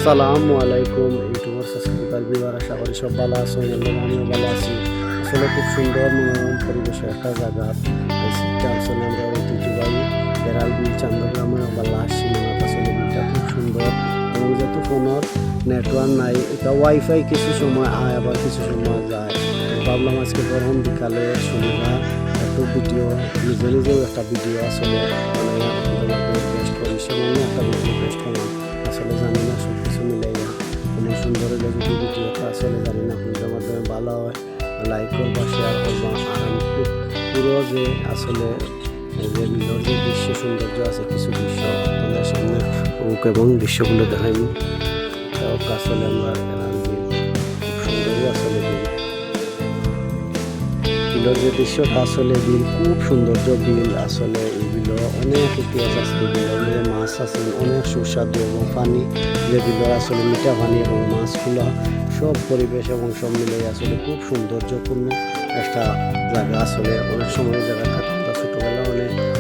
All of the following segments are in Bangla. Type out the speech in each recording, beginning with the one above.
আসসালামু আলাইকুম ইউটিউবার সাবস্ক্রাইবার ভিউয়ার, আশা করি সব ভালো আছো। আমিও ভালো আছি। আসলে খুব সুন্দর মনোরম পরিবেশের একটা জায়গা। আসলে আমরা ঐতিহ্যবাহী বেড়াল বিল চান্দগ্রামে ভালো আসছি। আসলে বিলটা খুব সুন্দর এবং যেহেতু ফোনের নেটওয়ার্ক নাই, এটা ওয়াইফাই কিছু সময় আয় আবার কিছু সময় যায়। ভাবলাম আজকে গরম বিকালে শনিবার একটু ভিডিও নিজেও একটা ভিডিও আসলে পেস্ট করি, সেমনি একটা ভিডিও পেস্ট করলাম। আসলে জানি না সব কিছু মিলাই কোনো সুন্দর হলে যদি ভিডিওটা আসলে জানি না আপনাদের মাধ্যমে ভালো হয়, লাইক করবা, শেয়ার করবা। আর আমি পুরো যে আসলে যে বিলর যে দৃশ্য সৌন্দর্য আছে, কিছু দৃশ্য আপনাদের সামনে মুখ এবং দৃশ্যগুলো দেখাইনি। আসলে আমরা খুব সুন্দরই আসলে বিলের যে দৃশ্যটা আসলে বিল খুব সৌন্দর্য। বিল আসলে এই বিলে অনেক ইতিহাস আছে, অনেক মাছ আছে, অনেক সুস্বাদু এবং পানি যে বিলের আসলে মিঠা পানি এবং মাছগুলো সব পরিবেশ এবং সব মিলে আসলে খুব সৌন্দর্যপূর্ণ একটা জায়গা। আসলে অনেক সময় জায়গাটা আমরা ছোটোবেলা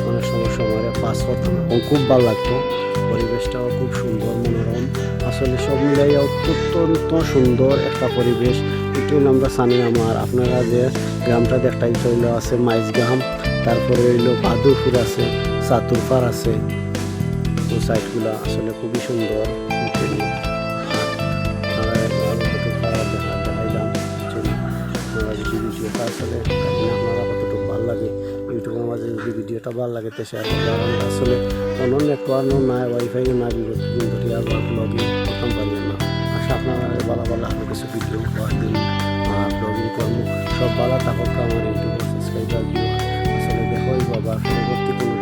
অনেক সময় পাস করতাম এবং খুব ভালো লাগতো। পরিবেশটাও খুব সুন্দর মনোরম, আসলে সব মিলাই অত্যন্ত সুন্দর একটা পরিবেশ। একটু আমরা জানি আমার আপনারা যে গ্রামটা দেখটাই চলে আছে মাইজ গ্রাম, তারপরে হইলো বাদুরপুর আছে, চাতুরপাড় আছে। তো সাইটগুলো আসলে খুবই সুন্দর। দেখাইলাম ভিডিওটা আসলে আপনারা কতটুকু ভালো লাগে, ইউটিউবের মাঝে যদি ভিডিওটা ভালো লাগে তো শেয়ার করতে। আসলে কোনো নেটওয়ার্কও নাই, ওয়াইফাইও নাই, কিন্তু আর ব্লগিং করতাম পারি না। আশা আপনারা ভালো আরও কিছু ভিডিও দিন ব্লগিং করবো। সব ভালো থাকুক আমার ইউটিউব সাবস্ক্রাইবার। আসলে দেখো বাবা পরবর্তী কোনো